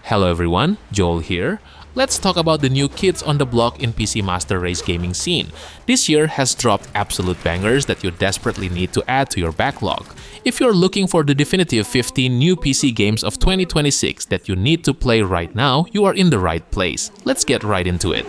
Hello everyone, Joel here. Let's talk about the new kids on the block in PC Master Race gaming scene. This year has dropped absolute bangers that you desperately need to add to your backlog. If you're looking for the definitive 15 new PC games of 2026 that you need to play right now, you are in the right place. Let's get right into it.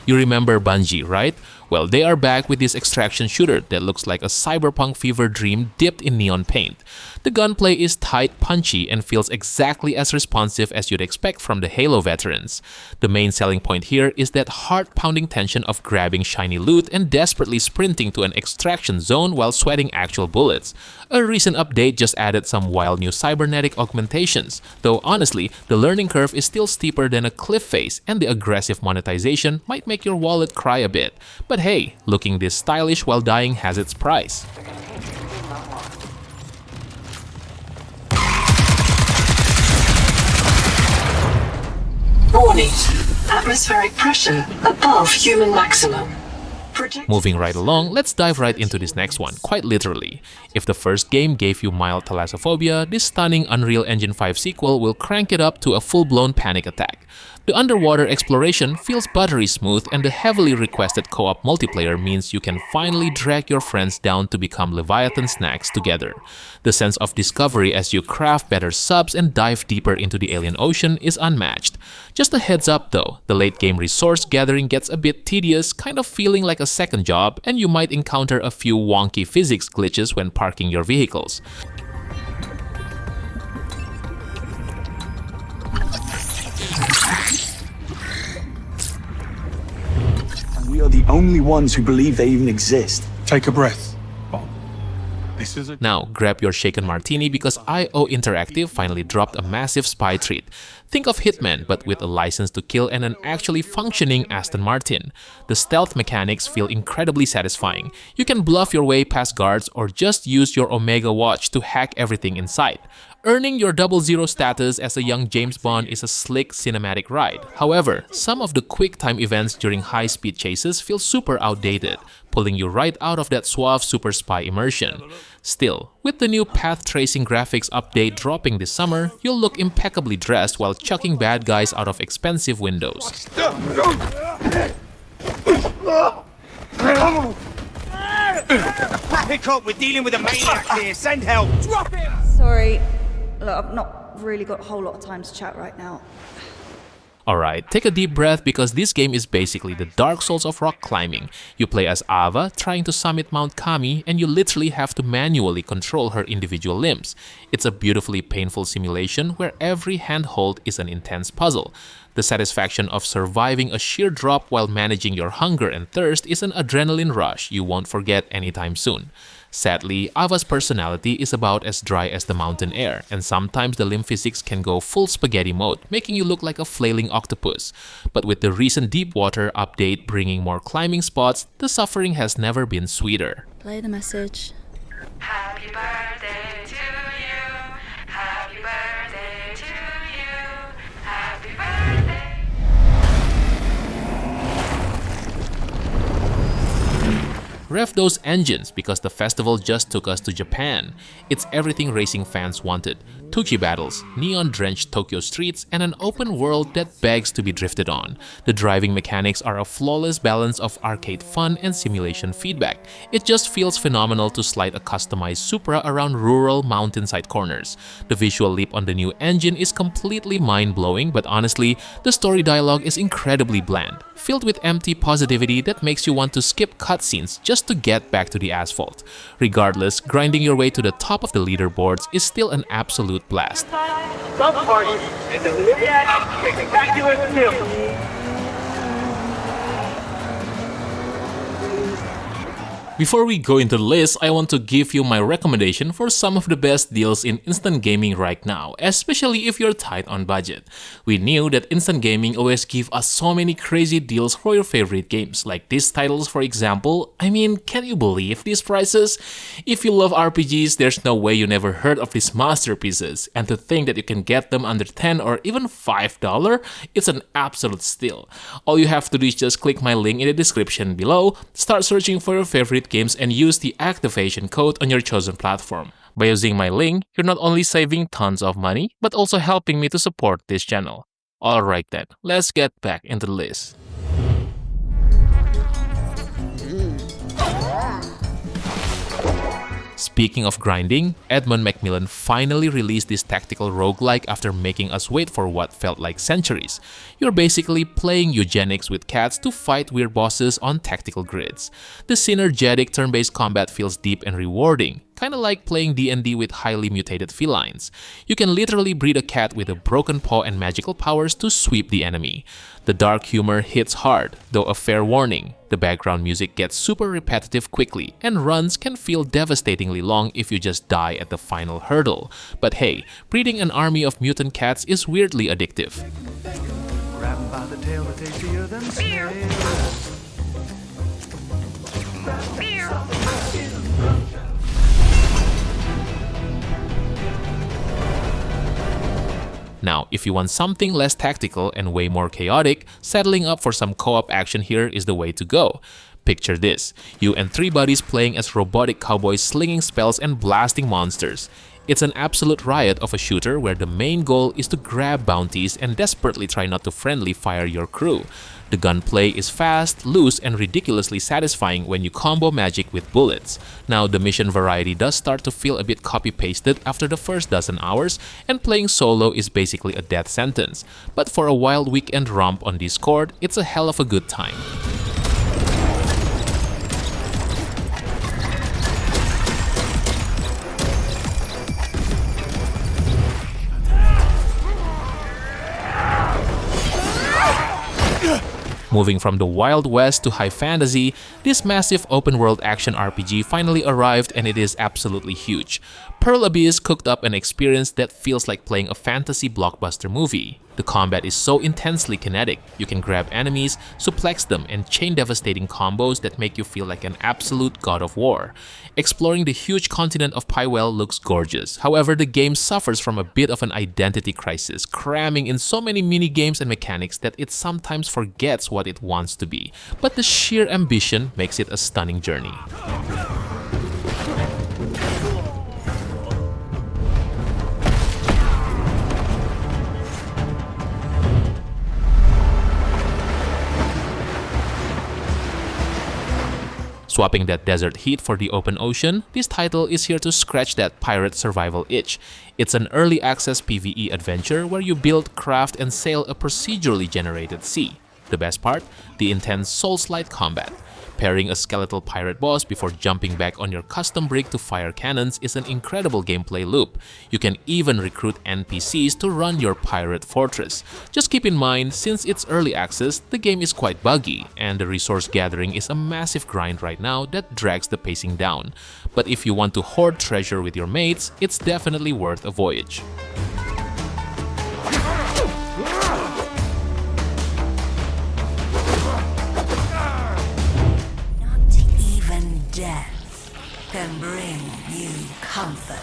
You remember Bungie, right? Well, they are back with this extraction shooter that looks like a cyberpunk fever dream dipped in neon paint. The gunplay is tight, punchy, and feels exactly as responsive as you'd expect from the Halo veterans. The main selling point here is that heart-pounding tension of grabbing shiny loot and desperately sprinting to an extraction zone while sweating actual bullets. A recent update just added some wild new cybernetic augmentations, though honestly, the learning curve is still steeper than a cliff face, and the aggressive monetization might make your wallet cry a bit. But hey, looking this stylish while dying has its price. Warning. Atmospheric pressure above human maximum. Moving right along, let's dive right into this next one, quite literally. If the first game gave you mild thalassophobia, this stunning Unreal Engine 5 sequel will crank it up to a full-blown panic attack. The underwater exploration feels buttery smooth, and the heavily requested co-op multiplayer means you can finally drag your friends down to become Leviathan snacks together. The sense of discovery as you craft better subs and dive deeper into the alien ocean is unmatched. Just a heads up though, the late game resource gathering gets a bit tedious, kind of feeling like a second job, and you might encounter a few wonky physics glitches when parking your vehicles. We are the only ones who believe they even exist. Take a breath. Now, grab your shaken martini because IO Interactive finally dropped a massive spy treat. Think of Hitman, but with a license to kill and an actually functioning Aston Martin. The stealth mechanics feel incredibly satisfying. You can bluff your way past guards or just use your Omega watch to hack everything in sight. Earning your 00 status as a young James Bond is a slick cinematic ride. However, some of the quick-time events during high-speed chases feel super outdated, pulling you right out of that suave super spy immersion. Still, with the new path tracing graphics update dropping this summer, you'll look impeccably dressed while chucking bad guys out of expensive windows. Pick up, we're dealing with a maniac here, send help! Drop him! Sorry, look, I've not really got a whole lot of time to chat right now. Alright, take a deep breath because this game is basically the Dark Souls of rock climbing. You play as Ava, trying to summit Mount Kami, and you literally have to manually control her individual limbs. It's a beautifully painful simulation where every handhold is an intense puzzle. The satisfaction of surviving a sheer drop while managing your hunger and thirst is an adrenaline rush you won't forget anytime soon. Sadly, Ava's personality is about as dry as the mountain air, and sometimes the limb physics can go full spaghetti mode, making you look like a flailing octopus. But with the recent deep water update bringing more climbing spots, the suffering has never been sweeter. Play the message. Happy birthday to you. Happy birthday to you. Happy birthday. Rev those engines because the festival just took us to Japan. It's everything racing fans wanted. Tuchi battles, neon-drenched Tokyo streets, and an open world that begs to be drifted on. The driving mechanics are a flawless balance of arcade fun and simulation feedback. It just feels phenomenal to slide a customized Supra around rural mountainside corners. The visual leap on the new engine is completely mind-blowing, but honestly, the story dialogue is incredibly bland, filled with empty positivity that makes you want to skip cutscenes just to get back to the asphalt. Regardless, grinding your way to the top of the leaderboards is still an absolute blast. Some parties in the spectacular film. Before we go into the list, I want to give you my recommendation for some of the best deals in instant gaming right now, especially if you're tight on budget. We knew that instant gaming always give us so many crazy deals for your favorite games, like these titles for example. I mean, can you believe these prices? If you love RPGs, there's no way you never heard of these masterpieces, and to think that you can get them under $10 or even $5, it's an absolute steal. All you have to do is just click my link in the description below, start searching for your favorite Android games and use the activation code on your chosen platform. By using my link, you're not only saving tons of money, but also helping me to support this channel. Alright then, let's get back into the list. Speaking of grinding, Edmund Macmillan finally released this tactical roguelike after making us wait for what felt like centuries. You're basically playing Eugenics with cats to fight weird bosses on tactical grids. The synergetic turn-based combat feels deep and rewarding, kinda like playing D&D with highly mutated felines. You can literally breed a cat with a broken paw and magical powers to sweep the enemy. The dark humor hits hard, though a fair warning. The background music gets super repetitive quickly, and runs can feel devastatingly long if you just die at the final hurdle. But hey, breeding an army of mutant cats is weirdly addictive. Grab 'em by the tail, they tastier than snails. Now, if you want something less tactical and way more chaotic, settling up for some co-op action here is the way to go. Picture this, you and 3 buddies playing as robotic cowboys slinging spells and blasting monsters. It's an absolute riot of a shooter where the main goal is to grab bounties and desperately try not to friendly fire your crew. The gunplay is fast, loose, and ridiculously satisfying when you combo magic with bullets. Now, the mission variety does start to feel a bit copy-pasted after the first dozen hours, and playing solo is basically a death sentence. But for a wild weekend romp on Discord, it's a hell of a good time. Moving from the Wild West to high fantasy, this massive open-world action RPG finally arrived, and it is absolutely huge. Pearl Abyss cooked up an experience that feels like playing a fantasy blockbuster movie. The combat is so intensely kinetic, you can grab enemies, suplex them, and chain devastating combos that make you feel like an absolute god of war. Exploring the huge continent of Pywell looks gorgeous, however the game suffers from a bit of an identity crisis, cramming in so many mini-games and mechanics that it sometimes forgets what it wants to be, but the sheer ambition makes it a stunning journey. Swapping that desert heat for the open ocean, this title is here to scratch that pirate survival itch. It's an early access PvE adventure where you build, craft, and sail a procedurally generated sea. The best part? The intense Souls-like combat. Pairing a skeletal pirate boss before jumping back on your custom brig to fire cannons is an incredible gameplay loop. You can even recruit NPCs to run your pirate fortress. Just keep in mind, since it's early access, the game is quite buggy, and the resource gathering is a massive grind right now that drags the pacing down. But if you want to hoard treasure with your mates, it's definitely worth a voyage. Death can bring you comfort.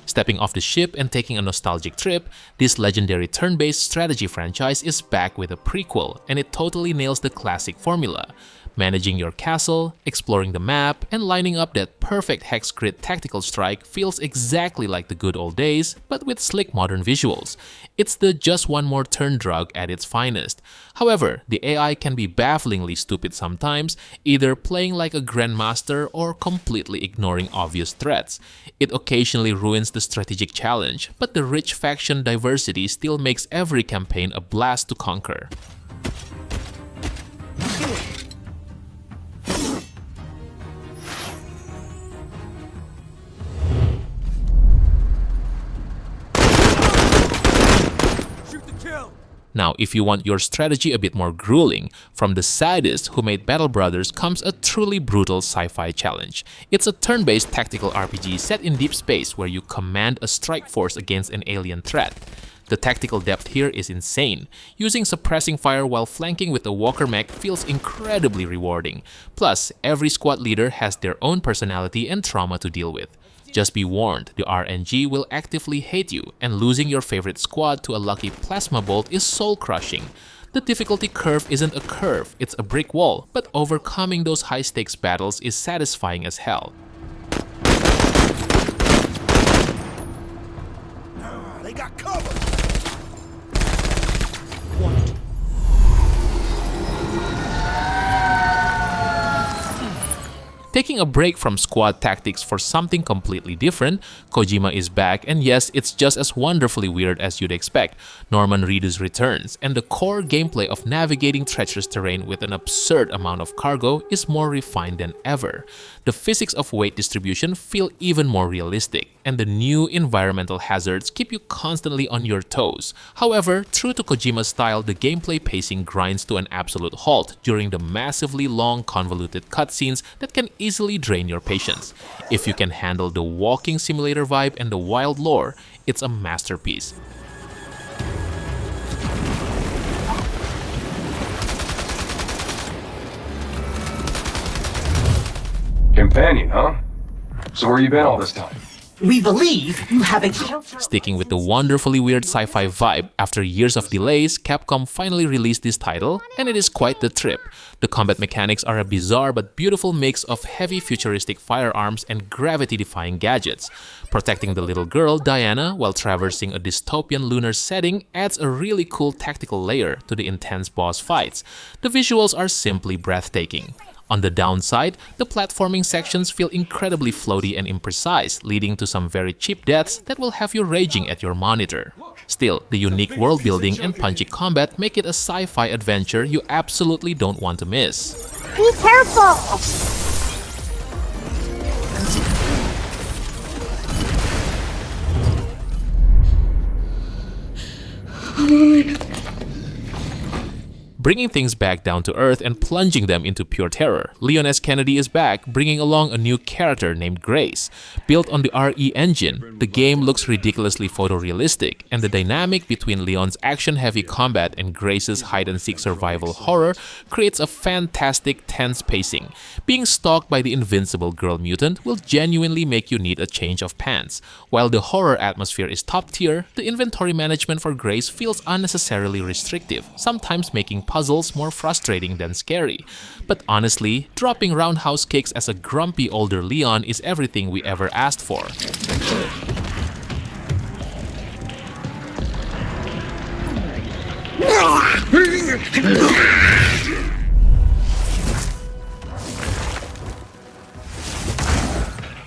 Stepping off the ship and taking a nostalgic trip, this legendary turn-based strategy franchise is back with a prequel, and it totally nails the classic formula. Managing your castle, exploring the map, and lining up that perfect hex grid tactical strike feels exactly like the good old days, but with slick modern visuals. It's the just one more turn drug at its finest. However, the AI can be bafflingly stupid sometimes, either playing like a grandmaster or completely ignoring obvious threats. It occasionally ruins the strategic challenge, but the rich faction diversity still makes every campaign a blast to conquer. Now, if you want your strategy a bit more grueling, from the sadist who made Battle Brothers comes a truly brutal sci-fi challenge. It's a turn-based tactical RPG set in deep space where you command a strike force against an alien threat. The tactical depth here is insane. Using suppressing fire while flanking with a walker mech feels incredibly rewarding. Plus, every squad leader has their own personality and trauma to deal with. Just be warned, the RNG will actively hate you, and losing your favorite squad to a lucky plasma bolt is soul-crushing. The difficulty curve isn't a curve, it's a brick wall, but overcoming those high-stakes battles is satisfying as hell. They got cover! Taking a break from squad tactics for something completely different, Kojima is back, and yes, it's just as wonderfully weird as you'd expect. Norman Reedus returns, and the core gameplay of navigating treacherous terrain with an absurd amount of cargo is more refined than ever. The physics of weight distribution feel even more realistic, and the new environmental hazards keep you constantly on your toes. However, true to Kojima's style, the gameplay pacing grinds to an absolute halt during the massively long, convoluted cutscenes that can easily drain your patience. If you can handle the walking simulator vibe and the wild lore, it's a masterpiece. Companion, huh? So where you been all this time? We believe you have encountered. Sticking with the wonderfully weird sci-fi vibe, after years of delays, Capcom finally released this title, and it is quite the trip. The combat mechanics are a bizarre but beautiful mix of heavy futuristic firearms and gravity-defying gadgets. Protecting the little girl, Diana, while traversing a dystopian lunar setting adds a really cool tactical layer to the intense boss fights. The visuals are simply breathtaking. On the downside, the platforming sections feel incredibly floaty and imprecise, leading to some very cheap deaths that will have you raging at your monitor. Still, the unique world building and punchy combat make it a sci-fi adventure you absolutely don't want to miss. Be careful! Bringing things back down to earth and plunging them into pure terror, Leon S. Kennedy is back, bringing along a new character named Grace. Built on the RE engine, the game looks ridiculously photorealistic, and the dynamic between Leon's action-heavy combat and Grace's hide-and-seek survival horror creates a fantastic, tense pacing. Being stalked by the invincible girl mutant will genuinely make you need a change of pants. While the horror atmosphere is top tier, the inventory management for Grace feels unnecessarily restrictive, sometimes making puzzles more frustrating than scary. But honestly, dropping roundhouse kicks as a grumpy older Leon is everything we ever asked for.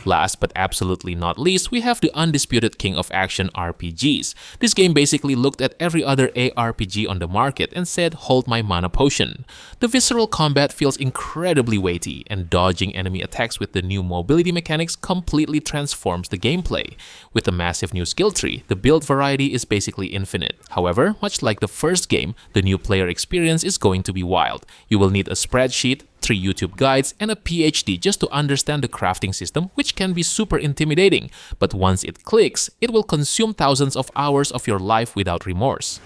Last but absolutely not least, we have the undisputed king of action RPGs. This game basically looked at every other ARPG on the market and said, hold my mana potion. The visceral combat feels incredibly weighty, and dodging enemy attacks with the new mobility mechanics completely transforms the gameplay. With a massive new skill tree, the build variety is basically infinite. However, much like the first game, the new player experience is going to be wild. You will need a spreadsheet, 3 YouTube guides, and a PhD just to understand the crafting system, which can be super intimidating. But once it clicks, it will consume thousands of hours of your life without remorse.